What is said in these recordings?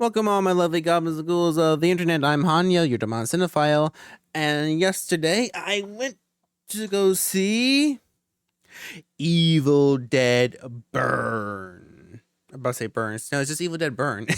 Welcome all my lovely goblins and ghouls of the internet. I'm Hanya, your demon cinephile, and yesterday I went to go see Evil Dead Burn. I'm about to say Burns. No, it's just Evil Dead Burn.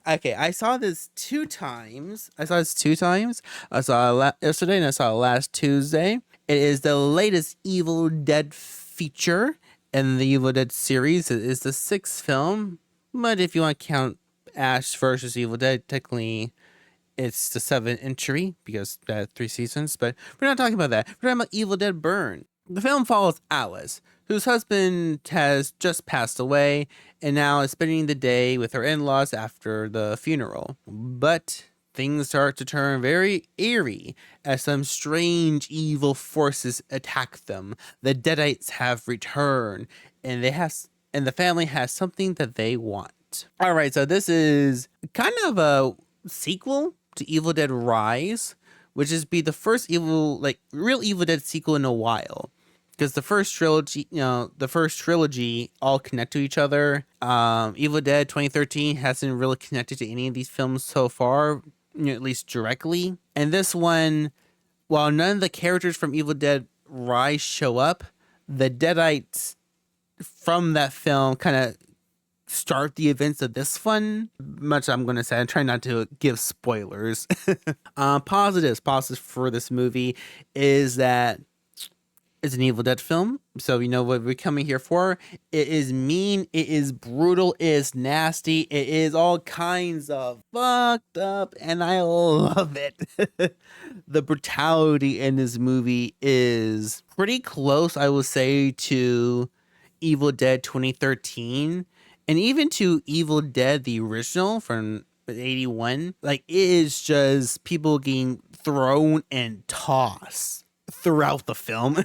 Okay, I saw this two times. I saw it yesterday and I saw it last Tuesday. It is the latest Evil Dead feature in the Evil Dead series. It is the sixth film, but if you want to count Ash versus Evil Dead, technically it's the seventh entry because that had 3 seasons, but we're not talking about that. We're talking about Evil Dead Burn. The film follows Alice, whose husband has just passed away and now is spending the day with her in-laws after the funeral. But things start to turn very eerie as some strange evil forces attack them. The Deadites have returned, and the family has something that they want. All right, so this is kind of a sequel to Evil Dead Rise, which is the first real Evil Dead sequel in a while. Because the first trilogy all connect to each other. Evil Dead 2013 hasn't really connected to any of these films so far, at least directly. And this one, while none of the characters from Evil Dead Rise show up, the Deadites from that film kind of start the events of this one. Much I'm going to say. I'm trying not to give spoilers. Positives for this movie is that it's an Evil Dead film, so you know what we're coming here for. It is mean, it is brutal, it is nasty, it is all kinds of fucked up, and I love it. The brutality in this movie is pretty close, I will say, to Evil Dead 2013, and even to Evil Dead, the original from 81. Like, it is just people getting thrown and tossed throughout the film.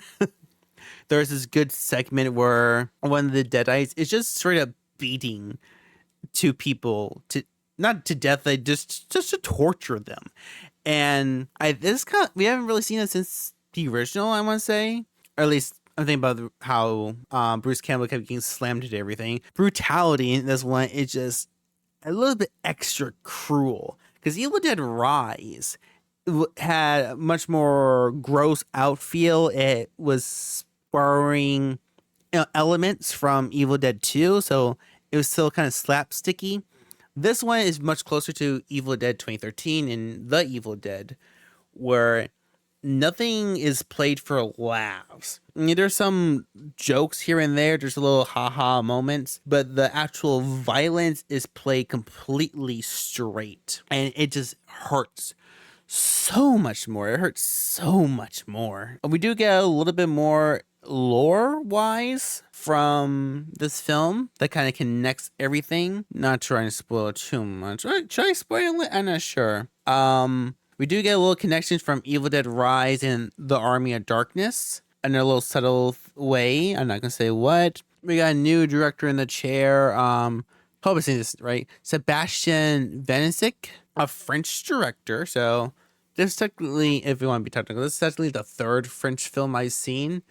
There's this good segment where one of the Deadites is just straight up beating two people to not to death, they just to torture them. And we haven't really seen it since the original, I want to say, or at least I'm thinking about how Bruce Campbell kept getting slammed into everything. Brutality in this one is just a little bit extra cruel because Evil Dead Rise had a much more gross out feel. It was borrowing elements from Evil Dead 2, so it was still kind of slapsticky. This one is much closer to Evil Dead 2013 and The Evil Dead, where nothing is played for laughs. There's some jokes here and there, there's a little haha moments, but the actual violence is played completely straight, and it just hurts so much more. It hurts so much more. We do get a little bit more lore wise from this film that kind of connects everything. Not trying to spoil too much. Should I spoil it? I'm not sure. We do get a little connection from Evil Dead Rise and The Army of Darkness in a little subtle way. I'm not gonna say what. We got a new director in the chair. Hope I'm saying this right. Sebastian Venicic, a French director. So this technically, if we want to be technical, this is technically the third French film I've seen.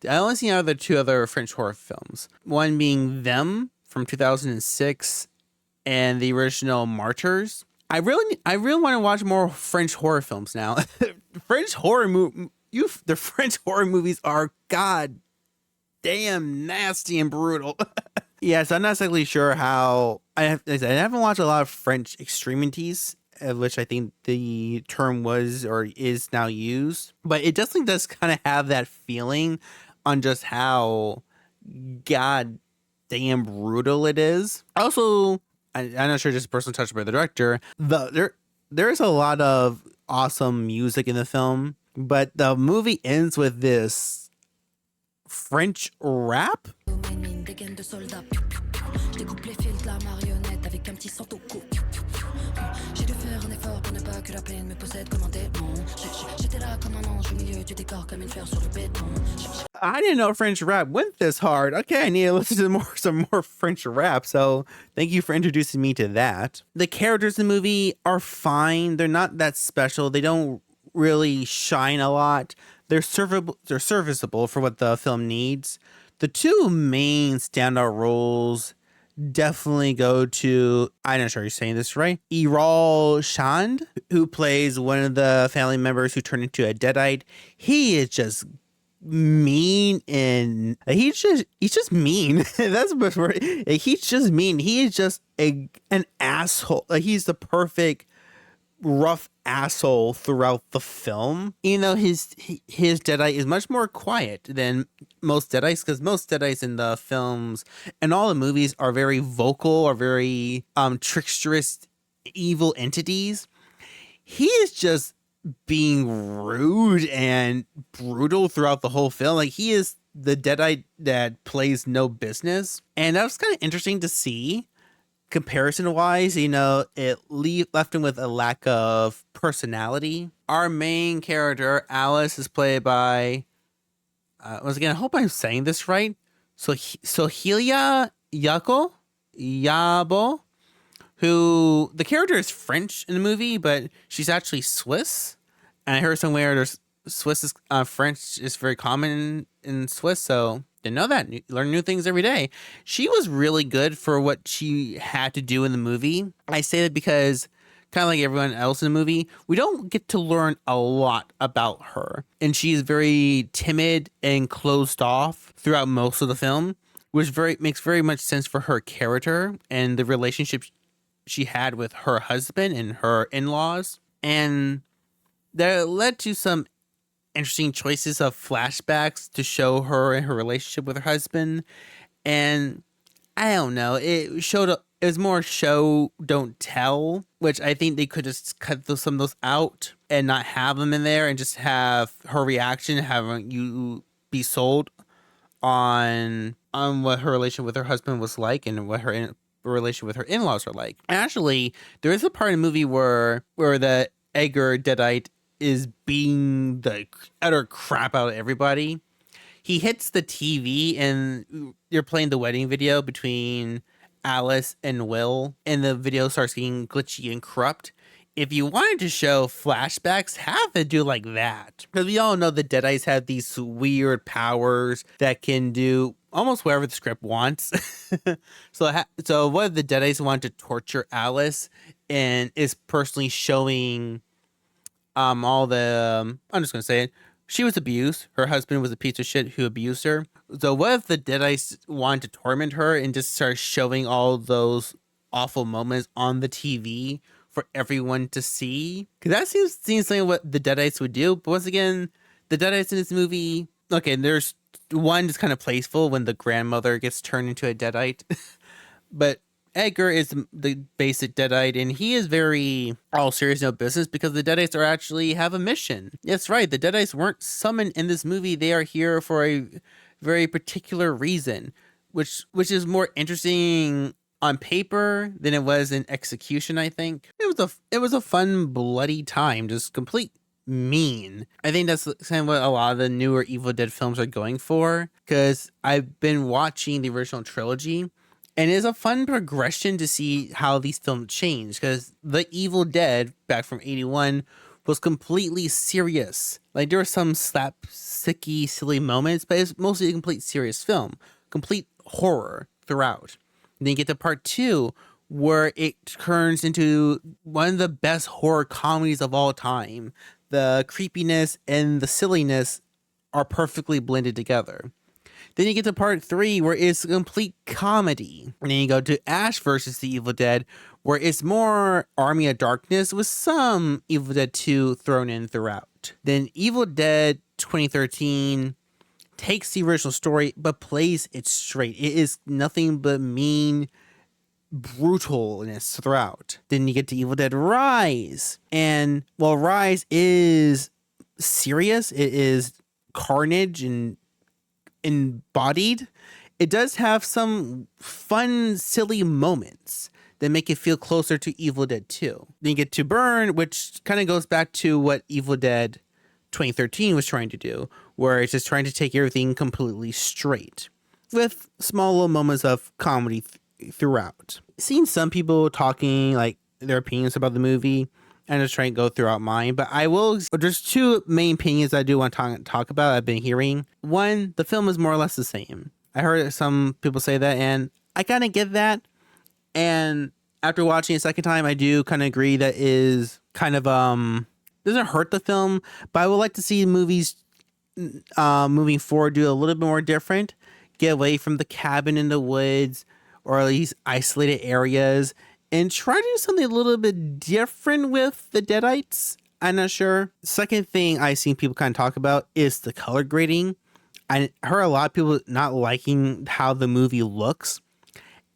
I only seen two other French horror films. One being Them from 2006 and the original Martyrs. I really want to watch more French horror films now. The French horror movies are god damn nasty and brutal. Yeah, so I'm not exactly sure how. I haven't watched a lot of French extremities, which I think the term was or is now used. But it definitely does kind of have that feeling on just how god damn brutal it is. Also, I'm not sure, just a personal touch by the director. There's a lot of awesome music in the film, but the movie ends with this French rap. I didn't know French rap went this hard. Okay, I need to listen to some more French rap. So thank you for introducing me to that. The characters in the movie are fine. They're not that special. They don't really shine a lot. They're serviceable for what the film needs. The two main standout roles definitely go to, I'm not sure you're saying this right, Errol Shand, who plays one of the family members who turned into a Deadite. He is just mean, and he's just mean. That's the best word. He's just mean. He is just an asshole. Like, he's the perfect rough asshole throughout the film. You know, his Deadite is much more quiet than most Deadites, because most Deadites in the films and all the movies are very vocal or very tricksterous evil entities. He is just being rude and brutal throughout the whole film. Like, he is the Deadite that plays no business. And that was kind of interesting to see. Comparison wise, you know, it left him with a lack of personality. Our main character, Alice, is played by, once again, I hope I'm saying this right. So Soheila Yabo, who the character is French in the movie, but she's actually Swiss. And I heard somewhere there's Swiss is French is very common in Swiss, so didn't know that. Learn new things every day. She was really good for what she had to do in the movie. I say that because, kind of like everyone else in the movie, we don't get to learn a lot about her, and she's very timid and closed off throughout most of the film, which makes very much sense for her character and the relationship she had with her husband and her in-laws. And that led to some interesting choices of flashbacks to show her and her relationship with her husband. And I don't know, it was more show don't tell, which I think they could just cut some of those out and not have them in there, and just have her reaction, having you be sold on what her relationship with her husband was like, and what her relationship with her in-laws are like. Actually, there is a part in the movie where the Edgar Deadite is being the utter crap out of everybody. He hits the TV, and you're playing the wedding video between Alice and Will, and the video starts getting glitchy and corrupt. If you wanted to show flashbacks, have it do like that. Because we all know the Deadites have these weird powers that can do almost whatever the script wants. So what if the Deadites want to torture Alice, and is personally showing all the I'm just gonna say it. She was abused. Her husband was a piece of shit who abused her. So what if the Deadites want to torment her and just start showing all those awful moments on the TV for everyone to see? Because that seems like what the Deadites would do. But once again, the Deadites in this movie, okay, there's one that's kind of playful when the grandmother gets turned into a Deadite, but Edgar is the basic Deadite, and he is very all serious, no business, because the Deadites actually have a mission. That's right, the Deadites weren't summoned in this movie. They are here for a very particular reason, which is more interesting on paper than it was in execution. I think it was a fun, bloody time, just complete mean. I think that's kind of what a lot of the newer Evil Dead films are going for, because I've been watching the original trilogy. And it's a fun progression to see how these films change, because The Evil Dead back from 1981 was completely serious. Like, there were some slapsticky, silly moments, but it's mostly a complete serious film, complete horror throughout. And then you get to part 2, where it turns into one of the best horror comedies of all time. The creepiness and the silliness are perfectly blended together. Then you get to part 3, where it's a complete comedy. And then you go to Ash versus the Evil Dead, where it's more Army of Darkness with some Evil Dead 2 thrown in throughout. Then Evil Dead 2013 takes the original story, but plays it straight. It is nothing but mean brutalness throughout. Then you get to Evil Dead Rise. And while Rise is serious, it is carnage and embodied, it does have some fun, silly moments that make it feel closer to Evil Dead 2. Then you get to Burn, which kind of goes back to what Evil Dead 2013 was trying to do, where it's just trying to take everything completely straight, with small little moments of comedy throughout. Seen some people talking like their opinions about the movie, and just trying to go throughout mine. But there's 2 main opinions I do want to talk about I've been hearing. One, the film is more or less the same. I heard some people say that, and I kind of get that. And after watching it a second time, I do kind of agree that is kind of doesn't hurt the film, but I would like to see movies moving forward do a little bit more different, get away from the cabin in the woods or at least isolated areas, and try to do something a little bit different with the Deadites. I'm not sure. Second thing I've seen people kind of talk about is the color grading. I heard a lot of people not liking how the movie looks.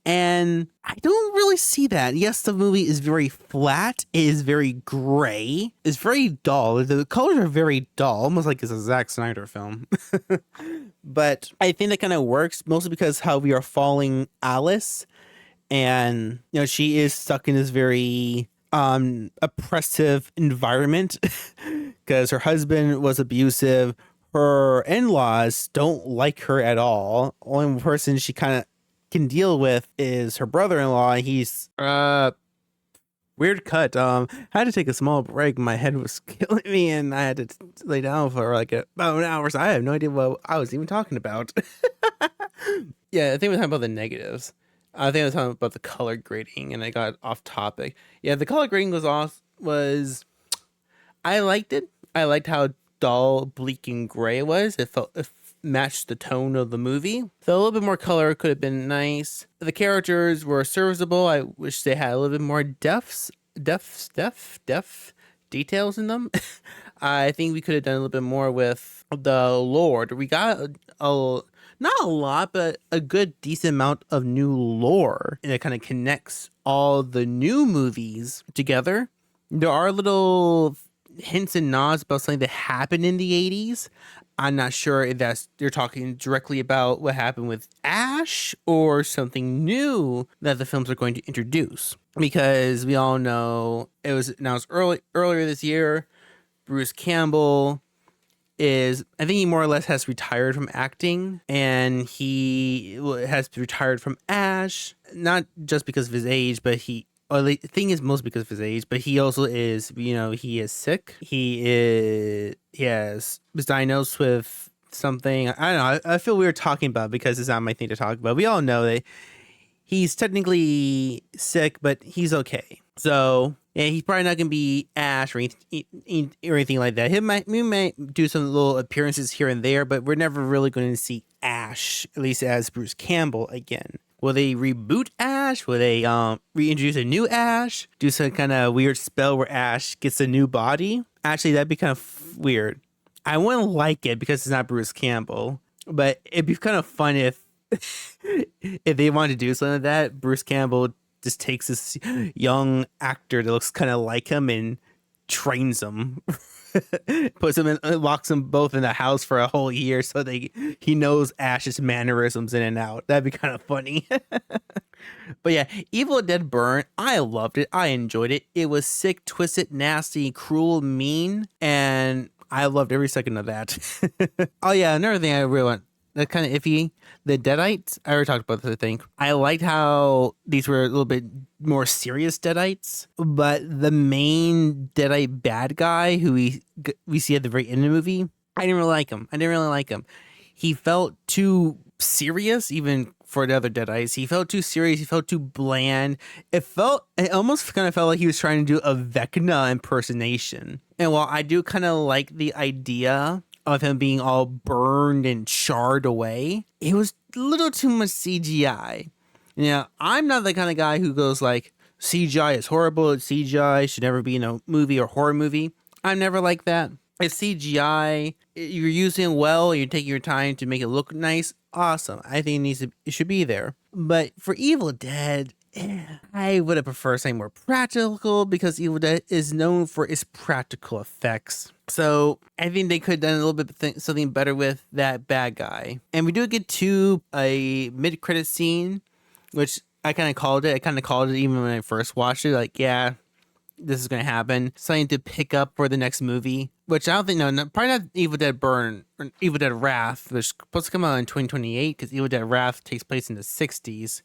And I don't really see that. Yes, the movie is very flat. It is very gray. It's very dull. The colors are very dull, almost like it's a Zack Snyder film. But I think that kind of works mostly because how we are following Alice. And, she is stuck in this very oppressive environment because her husband was abusive. Her in-laws don't like her at all. Only person she kind of can deal with is her brother-in-law. He's weird cut. I had to take a small break. My head was killing me and I had to lay down for like about an hour. So I have no idea what I was even talking about. Yeah, I think we're talking about the negatives. I think I was talking about the color grading and I got off topic. Yeah, the color grading was I liked it. I liked how dull, bleak, and gray it was. It matched the tone of the movie. So a little bit more color could have been nice. The characters were serviceable. I wish they had a little bit more depth details in them. I think we could have done a little bit more with the Lord. We got not a lot, but a good decent amount of new lore, and it kind of connects all the new movies together. There are little hints and nods about something that happened in the 80s. I'm not sure if you're talking directly about what happened with Ash or something new that the films are going to introduce. Because we all know it was announced earlier this year, Bruce Campbell I think he more or less has retired from acting, and he has retired from Ash, not just because of his age, but the thing is most because of his age, but he also is, he is sick. He was diagnosed with something. I don't know. I feel weird talking about it because it's not my thing to talk about. We all know that he's technically sick, but he's okay. So yeah, he's probably not going to be Ash or anything like that. We might do some little appearances here and there, but we're never really going to see Ash, at least as Bruce Campbell again. Will they reboot Ash? Will they reintroduce a new Ash? Do some kind of weird spell where Ash gets a new body? Actually, that'd be kind of weird. I wouldn't like it because it's not Bruce Campbell, but it'd be kind of fun if if they wanted to do something like that. Bruce Campbell just takes this young actor that looks kind of like him and trains him. Puts him in, locks them both in the house for a whole year so he knows Ash's mannerisms in and out. That'd be kind of funny. But yeah, Evil Dead Burn, I loved it. I enjoyed it. It was sick, twisted, nasty, cruel, mean, and I loved every second of that. Oh yeah, another thing I really want, that's kind of iffy. The Deadites, I already talked about this, I think. I liked how these were a little bit more serious Deadites, but the main Deadite bad guy who we see at the very end of the movie, I didn't really like him. He felt too serious, even for the other Deadites. He felt too serious. He felt too bland. It almost kind of felt like he was trying to do a Vecna impersonation. And while I do kind of like the idea of him being all burned and charred away, it was a little too much CGI. I'm not the kind of guy who goes like, CGI is horrible, CGI should never be in a movie or horror movie. I'm never like that. If CGI, you're using it well, you're taking your time to make it look nice, awesome. I think it should be there. But for Evil Dead, I would have preferred something more practical because Evil Dead is known for its practical effects. So I think they could have done a little bit something better with that bad guy. And we do get to a mid-credit scene, which I kind of called it. I kind of called it even when I first watched it. Like, yeah, this is going to happen. Something to pick up for the next movie, which I don't think, probably not Evil Dead Burn or Evil Dead Wrath, which is supposed to come out in 2028 because Evil Dead Wrath takes place in the 60s.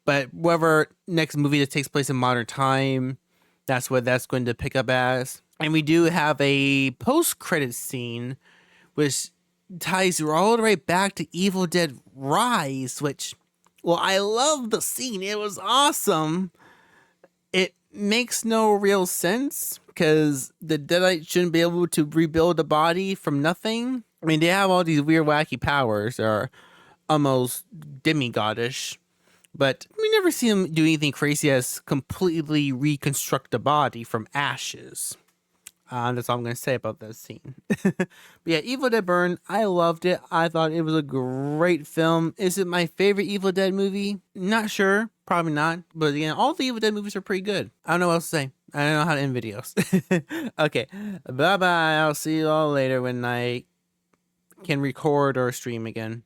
But whatever next movie that takes place in modern time, that's what that's going to pick up as. And we do have a post-credit scene, which ties all the way back to Evil Dead Rise, which Well, I love the scene. It was awesome. It makes no real sense because the Deadite shouldn't be able to rebuild a body from nothing. I mean, they have all these weird, wacky powers that are almost demigodish, but we never see them do anything crazy as completely reconstruct a body from ashes. That's all I'm going to say about that scene. But yeah, Evil Dead Burn, I loved it. I thought it was a great film. Is it my favorite Evil Dead movie? Not sure. Probably not. But again, all the Evil Dead movies are pretty good. I don't know what else to say. I don't know how to end videos. Okay. Bye bye. I'll see you all later when I can record or stream again.